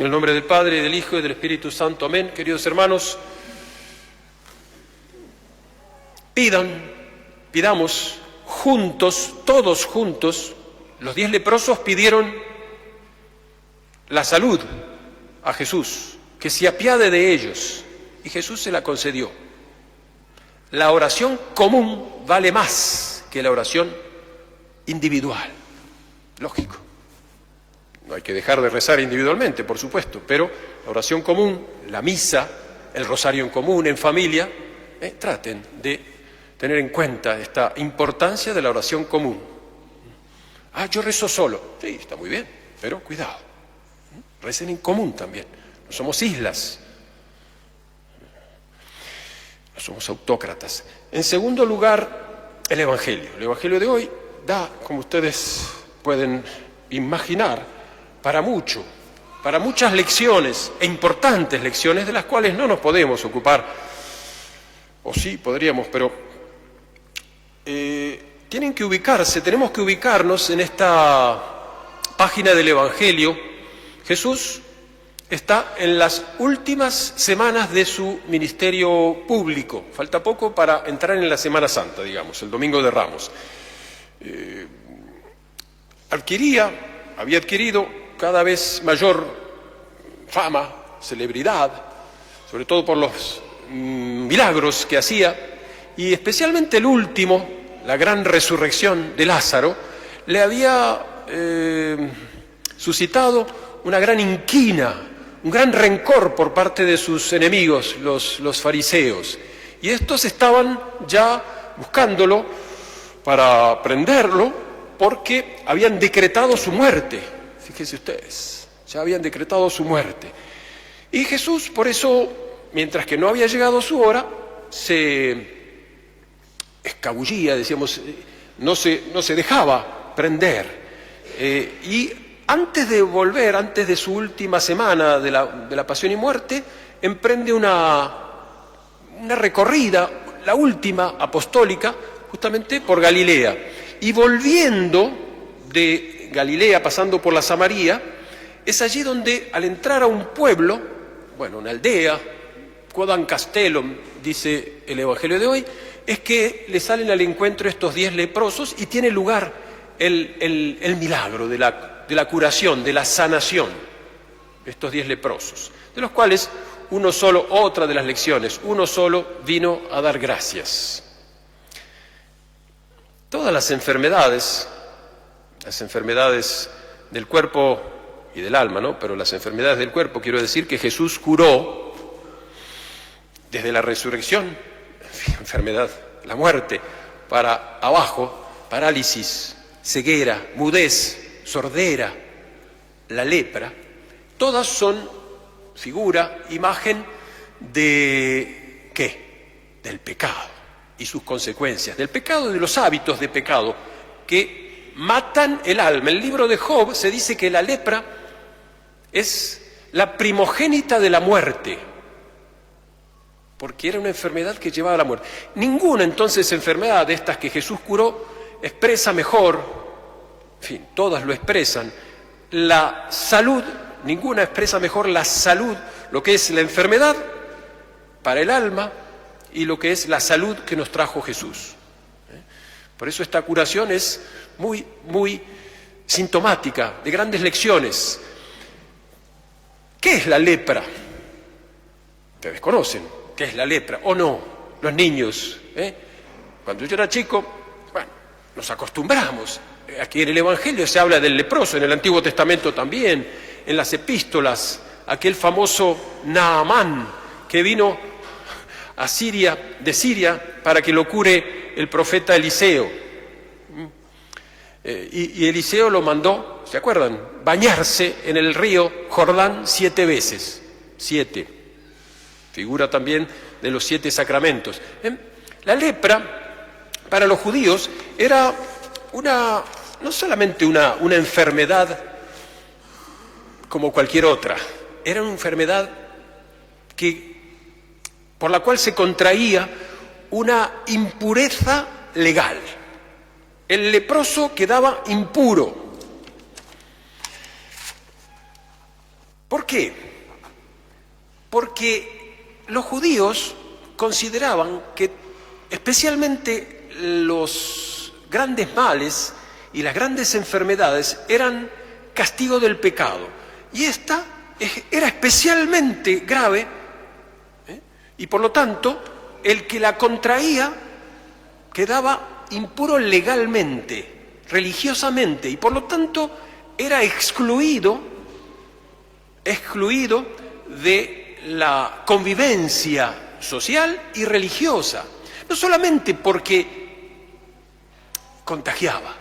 En el nombre del Padre, del Hijo y del Espíritu Santo. Amén. Queridos hermanos, pidamos juntos, todos juntos. Los 10 leprosos pidieron la salud a Jesús, que se apiade de ellos, y Jesús se la concedió. La oración común vale más que la oración individual. Lógico. No hay que dejar de rezar individualmente, por supuesto, pero la oración común, la misa, el rosario en común, en familia, traten de tener en cuenta esta importancia de la oración común. Yo rezo solo. Sí, está muy bien, pero cuidado. Recen en común también. No somos islas. No somos autócratas. En segundo lugar, el Evangelio. El Evangelio de hoy da, como ustedes pueden imaginar, para muchas lecciones e importantes lecciones de las cuales no nos podemos ocupar, o sí podríamos, pero tenemos que ubicarnos en esta página del Evangelio. Jesús está en las últimas semanas de su ministerio público, falta poco para entrar en la Semana Santa, digamos, el Domingo de Ramos. Había adquirido cada vez mayor fama, celebridad, sobre todo por los milagros que hacía, y especialmente el último, la gran resurrección de Lázaro, le había suscitado una gran inquina, un gran rencor por parte de sus enemigos, los fariseos, y estos estaban ya buscándolo para prenderlo porque habían decretado su muerte. Fíjense ustedes, ya habían decretado su muerte. Y Jesús, por eso, mientras que no había llegado su hora, se escabullía, decíamos, no se dejaba prender. Y antes de su última semana de la pasión y muerte, emprende una recorrida, la última apostólica, justamente por Galilea. Y volviendo de Galilea, pasando por la Samaria, es allí donde, al entrar a un pueblo, una aldea, Quodam Castellum, dice el Evangelio de hoy, es que le salen al encuentro estos 10 leprosos y tiene lugar el milagro de la curación, de la sanación, estos 10 leprosos, de los cuales otra de las lecciones, uno solo vino a dar gracias. Todas las enfermedades del cuerpo y del alma, ¿no? Pero las enfermedades del cuerpo, quiero decir que Jesús curó desde la resurrección, enfermedad, la muerte, para abajo, parálisis, ceguera, mudez, sordera, la lepra, todas son figura, imagen de ¿qué? Del pecado y sus consecuencias, del pecado y de los hábitos de pecado que matan el alma. En el libro de Job se dice que la lepra es la primogénita de la muerte, porque era una enfermedad que llevaba a la muerte. Ninguna entonces enfermedad de estas que Jesús curó expresa mejor, en fin, todas lo expresan, la salud, ninguna expresa mejor la salud, lo que es la enfermedad para el alma y lo que es la salud que nos trajo Jesús. Por eso esta curación es muy, muy sintomática, de grandes lecciones. ¿Qué es la lepra? Ustedes conocen qué es la lepra, ¿o no? Los niños, Cuando yo era chico, nos acostumbramos. Aquí en el Evangelio se habla del leproso, en el Antiguo Testamento también, en las epístolas, aquel famoso Naamán que vino de Siria para que lo cure el profeta Eliseo. Y Eliseo lo mandó, ¿se acuerdan? Bañarse en el río Jordán 7 veces. 7. Figura también de los 7 sacramentos. La lepra, para los judíos, era no solamente una enfermedad como cualquier otra, era una enfermedad por la cual se contraía una impureza legal. El leproso quedaba impuro. ¿Por qué? Porque los judíos consideraban que especialmente los grandes males y las grandes enfermedades eran castigo del pecado. Y esta era especialmente grave, y por lo tanto el que la contraía quedaba impuro legalmente, religiosamente, y por lo tanto era excluido de la convivencia social y religiosa, no solamente porque contagiaba,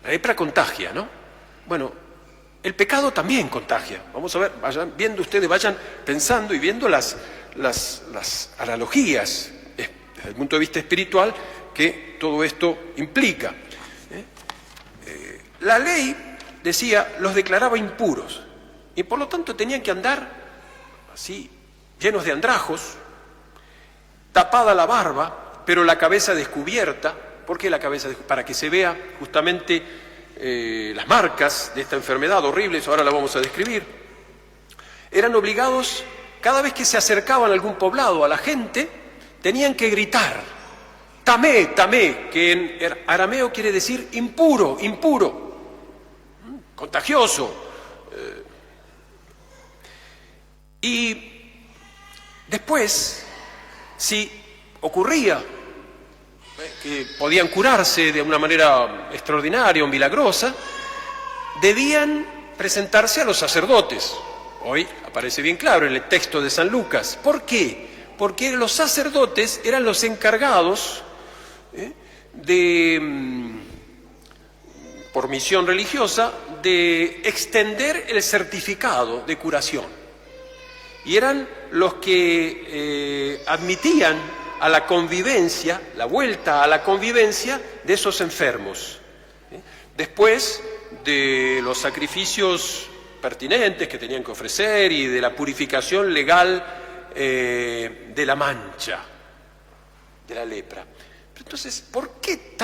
la lepra contagia, ¿no? Bueno, el pecado también contagia. Vamos a ver, vayan viendo ustedes, vayan pensando y viendo las analogías desde el punto de vista espiritual que todo esto implica. La ley, decía, los declaraba impuros y por lo tanto tenían que andar así, llenos de andrajos, tapada la barba, pero la cabeza descubierta. ¿Por qué la cabeza descubierta? Para que se vea justamente las marcas de esta enfermedad horrible, ahora la vamos a describir. Eran obligados, cada vez que se acercaban a algún poblado, a la gente, tenían que gritar, tamé, tamé, que en arameo quiere decir impuro, impuro, contagioso. Y después, si ocurría que podían curarse de una manera extraordinaria o milagrosa, debían presentarse a los sacerdotes. Hoy aparece bien claro en el texto de San Lucas. ¿Por qué? Porque los sacerdotes eran los encargados por misión religiosa, de extender el certificado de curación. Y eran los que admitían a la convivencia, la vuelta a la convivencia de esos enfermos. Después de los sacrificios pertinentes que tenían que ofrecer y de la purificación legal de la mancha, de la lepra. Pero entonces, ¿por qué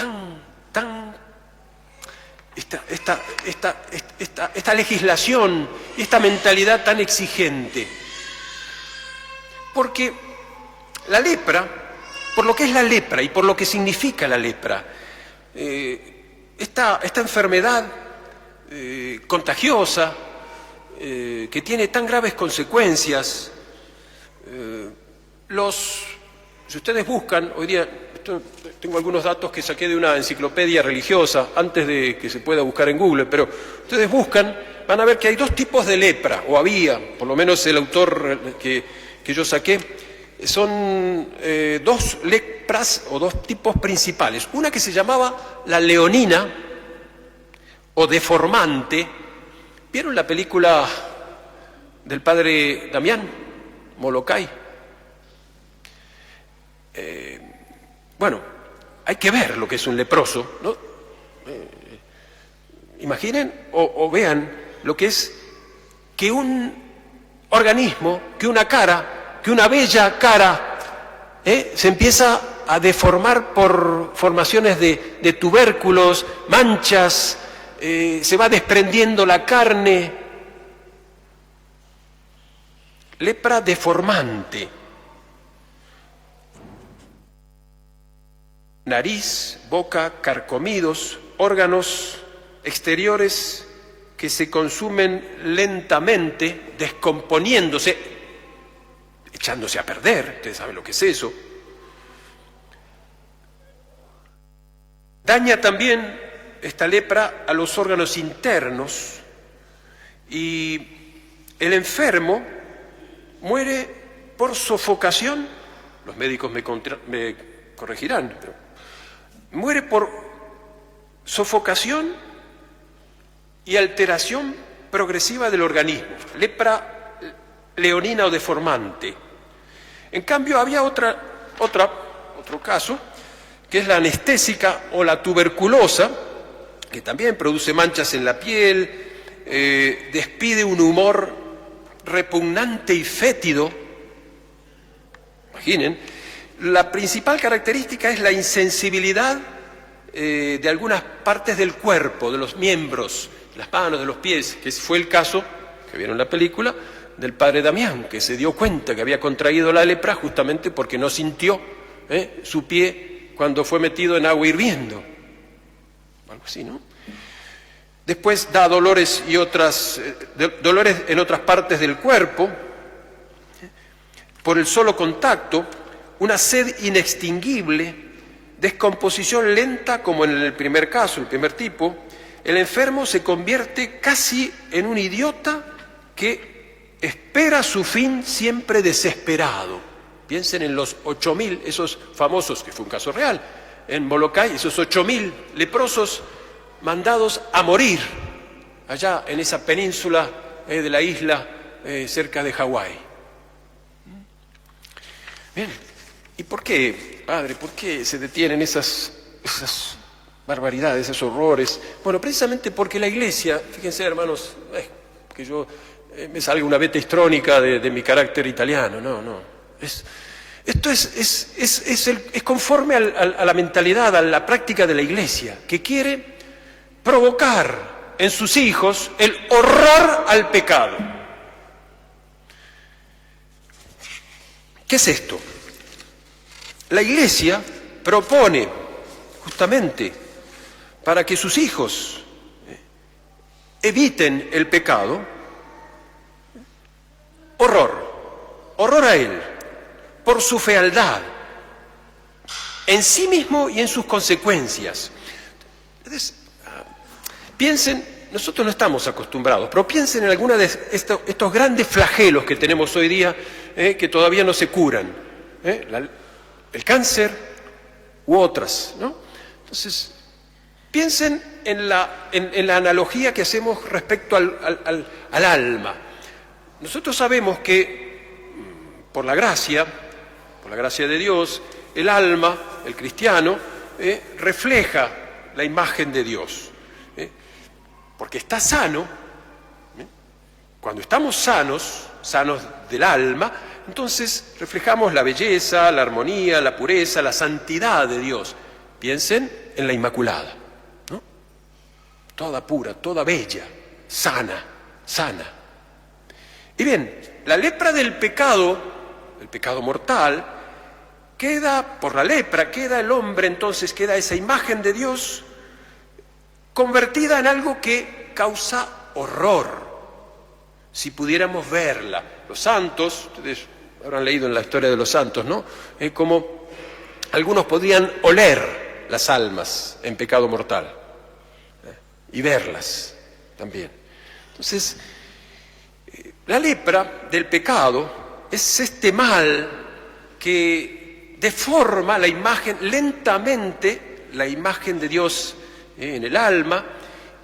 esta legislación y esta mentalidad tan exigente? Porque la lepra, por lo que es la lepra y por lo que significa la lepra, esta enfermedad contagiosa, que tiene tan graves consecuencias, si ustedes buscan, hoy día tengo algunos datos que saqué de una enciclopedia religiosa antes de que se pueda buscar en Google, pero ustedes buscan, van a ver que hay dos tipos de lepra, o había, por lo menos el autor que yo saqué, son dos lepras o dos tipos principales. Una que se llamaba la leonina o deformante. ¿Vieron la película del padre Damián, Molokai? Bueno, hay que ver lo que es un leproso, ¿no? Imaginen o vean lo que es que un organismo, que una cara, que una bella cara, se empieza a deformar por formaciones de tubérculos, manchas, se va desprendiendo la carne. Lepra deformante. Nariz, boca, carcomidos, órganos exteriores que se consumen lentamente, descomponiéndose, echándose a perder. Ustedes saben lo que es eso. Daña también esta lepra a los órganos internos y el enfermo muere por sofocación. Los médicos me corregirán, pero muere por sofocación y alteración progresiva del organismo, lepra leonina o deformante. En cambio, había otro caso, que es la anestésica o la tuberculosa, que también produce manchas en la piel, despide un humor repugnante y fétido. Imaginen, la principal característica es la insensibilidad de algunas partes del cuerpo, de los miembros, de las manos, de los pies, que fue el caso que vieron la película, del padre Damián, que se dio cuenta que había contraído la lepra justamente porque no sintió su pie cuando fue metido en agua hirviendo. Algo así, ¿no? Después da dolores dolores en otras partes del cuerpo, por el solo contacto, una sed inextinguible, descomposición lenta como en el primer caso, el primer tipo. El enfermo se convierte casi en un idiota que espera su fin siempre desesperado. Piensen en los 8.000, esos famosos, que fue un caso real, en Molokai, esos 8.000 leprosos mandados a morir allá en esa península de la isla cerca de Hawái. Bien, ¿y por qué, padre, por qué se detienen esas barbaridades, esos horrores? Bueno, precisamente porque la Iglesia, fíjense hermanos, que yo me salga una veta histrónica de mi carácter italiano, no, esto es conforme a la mentalidad, a la práctica de la Iglesia, que quiere provocar en sus hijos el horror al pecado. ¿Qué es esto? La Iglesia propone justamente para que sus hijos eviten el pecado, horror a él, por su fealdad, en sí mismo y en sus consecuencias. Entonces, piensen, nosotros no estamos acostumbrados, pero piensen en algunos de estos grandes flagelos que tenemos hoy día, que todavía no se curan, el cáncer u otras, ¿no? Entonces, piensen en la analogía que hacemos respecto al alma. Nosotros sabemos que por la gracia de Dios, el alma, el cristiano, refleja la imagen de Dios, porque está sano. Cuando estamos sanos del alma, entonces reflejamos la belleza, la armonía, la pureza, la santidad de Dios. Piensen en la Inmaculada, ¿no? Toda pura, toda bella, sana. Y bien, la lepra del pecado, el pecado mortal, por la lepra queda el hombre, entonces queda esa imagen de Dios convertida en algo que causa horror. Si pudiéramos verla, los santos, ustedes habrán leído en la historia de los santos, ¿no? Como algunos podrían oler las almas en pecado mortal y verlas también. Entonces, la lepra del pecado es este mal que deforma la imagen, lentamente, la imagen de Dios en el alma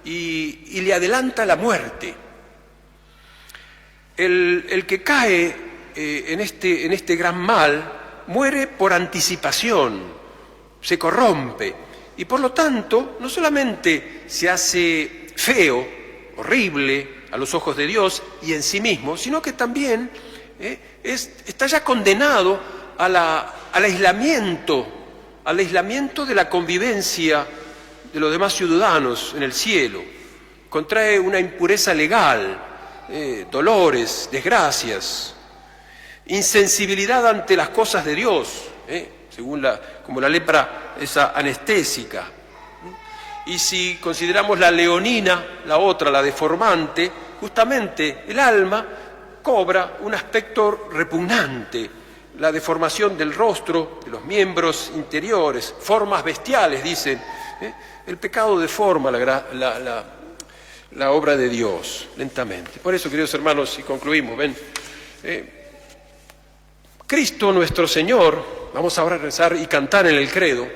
y le adelanta la muerte. El que cae en este gran mal muere por anticipación, se corrompe y por lo tanto no solamente se hace feo, horrible a los ojos de Dios y en sí mismo, sino que también está ya condenado al aislamiento de la convivencia de los demás ciudadanos en el cielo. Contrae una impureza legal, dolores, desgracias, insensibilidad ante las cosas de Dios, como la lepra esa anestésica. Y si consideramos la leonina, la otra, la deformante, justamente el alma cobra un aspecto repugnante, la deformación del rostro, de los miembros interiores, formas bestiales, dicen. El pecado deforma la obra de Dios, lentamente. Por eso, queridos hermanos, y concluimos, ven, Cristo nuestro Señor, vamos ahora a rezar y cantar en el credo,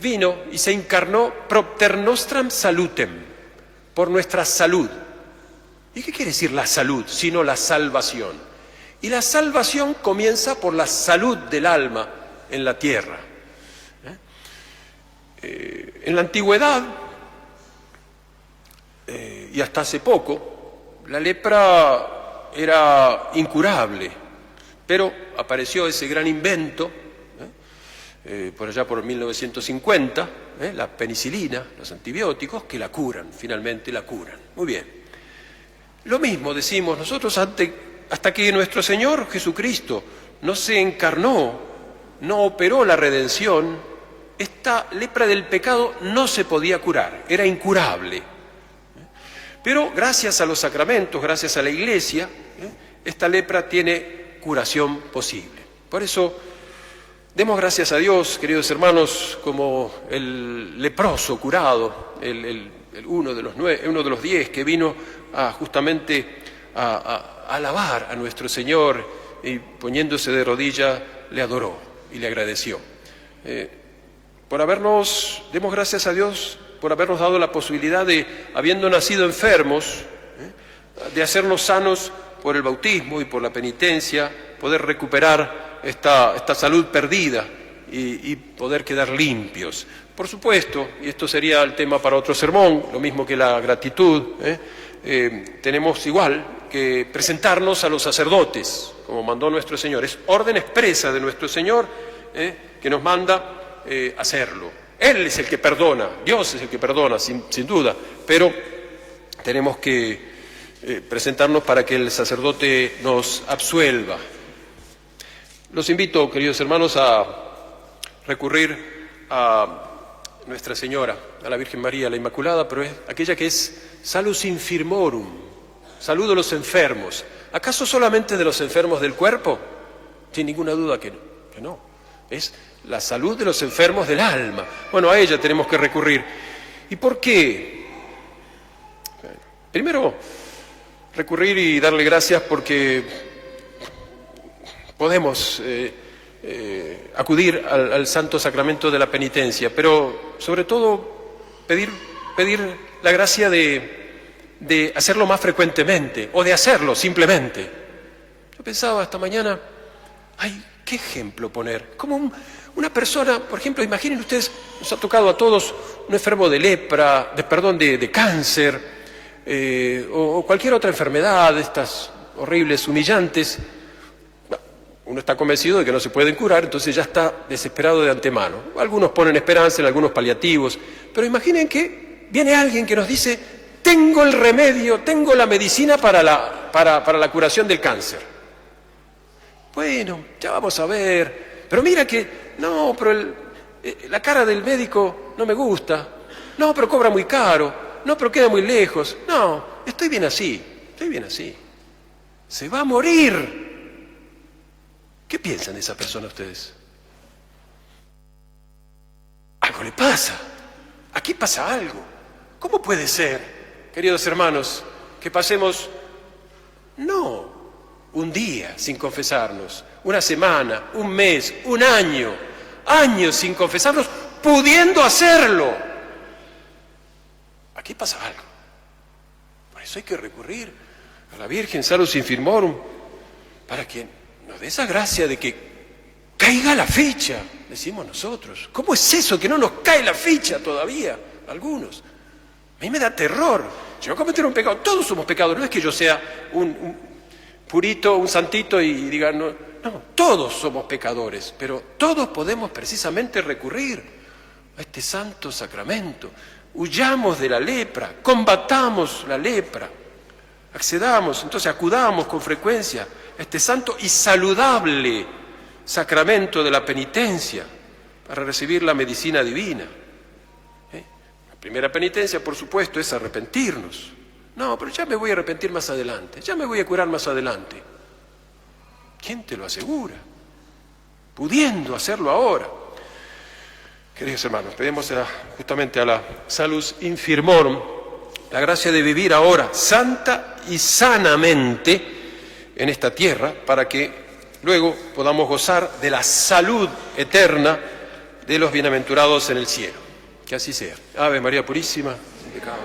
vino y se encarnó propter nostram salutem, por nuestra salud. ¿Y qué quiere decir la salud, sino la salvación? Y la salvación comienza por la salud del alma en la tierra. En la antigüedad, y hasta hace poco, la lepra era incurable, pero apareció ese gran invento, por allá por 1950, la penicilina, los antibióticos, que la curan, finalmente la curan. Muy bien. Lo mismo decimos nosotros hasta que nuestro Señor Jesucristo no se encarnó, no operó la redención, esta lepra del pecado no se podía curar, era incurable. Pero gracias a los sacramentos, gracias a la Iglesia, esta lepra tiene curación posible. Por eso, demos gracias a Dios, queridos hermanos, como el leproso curado, uno de los 10 que vino justamente a alabar a nuestro Señor y poniéndose de rodillas le adoró y le agradeció. Demos gracias a Dios por habernos dado la posibilidad de, habiendo nacido enfermos, de hacernos sanos por el bautismo y por la penitencia, poder recuperar esta salud perdida y poder quedar limpios. Por supuesto, y esto sería el tema para otro sermón, lo mismo que la gratitud, tenemos igual que presentarnos a los sacerdotes, como mandó nuestro Señor. Es orden expresa de nuestro Señor que nos manda hacerlo. Él es el que perdona, Dios es el que perdona, sin duda, pero tenemos que presentarnos para que el sacerdote nos absuelva. Los invito, queridos hermanos, a recurrir a Nuestra Señora, a la Virgen María, la Inmaculada, pero es aquella que es salus infirmorum, salud de los enfermos. ¿Acaso solamente de los enfermos del cuerpo? Sin ninguna duda que no. Es la salud de los enfermos del alma. Bueno, a ella tenemos que recurrir. ¿Y por qué? Primero, recurrir y darle gracias porque podemos acudir al santo sacramento de la penitencia, pero sobre todo pedir la gracia de hacerlo más frecuentemente o de hacerlo simplemente. Yo pensaba esta mañana, ¿qué ejemplo poner? Como una persona, por ejemplo, imaginen ustedes, nos ha tocado a todos un enfermo de lepra, de cáncer, o cualquier otra enfermedad, estas horribles, humillantes. Uno está convencido de que no se pueden curar, entonces ya está desesperado de antemano. Algunos ponen esperanza en algunos paliativos, pero imaginen que viene alguien que nos dice, tengo el remedio, tengo la medicina para la curación del cáncer. Bueno, ya vamos a ver, pero mira que, no, pero la cara del médico no me gusta, no, pero cobra muy caro, no, pero queda muy lejos, no, estoy bien así, se va a morir. ¿Qué piensan de esa persona ustedes? Algo le pasa, aquí pasa algo. ¿Cómo puede ser, queridos hermanos, que pasemos, no un día sin confesarnos, una semana, un mes, un año, años sin confesarnos, pudiendo hacerlo? Aquí pasa algo. Por eso hay que recurrir a la Virgen Salus Infirmorum para que nos dé esa gracia de que caiga la ficha, decimos nosotros. ¿Cómo es eso que no nos cae la ficha todavía? Algunos. A mí me da terror. Si yo cometer un pecado, todos somos pecadores. No es que yo sea un purito, un santito y diga, no, todos somos pecadores, pero todos podemos precisamente recurrir a este santo sacramento. Huyamos de la lepra, combatamos la lepra, acudamos con frecuencia a este santo y saludable sacramento de la penitencia para recibir la medicina divina. La primera penitencia, por supuesto, es arrepentirnos. No, pero ya me voy a arrepentir más adelante, ya me voy a curar más adelante. ¿Quién te lo asegura? Pudiendo hacerlo ahora. Queridos hermanos, pedimos justamente a la Salus Infirmorum la gracia de vivir ahora santa y sanamente en esta tierra para que luego podamos gozar de la salud eterna de los bienaventurados en el cielo. Que así sea. Ave María Purísima, sin pecado.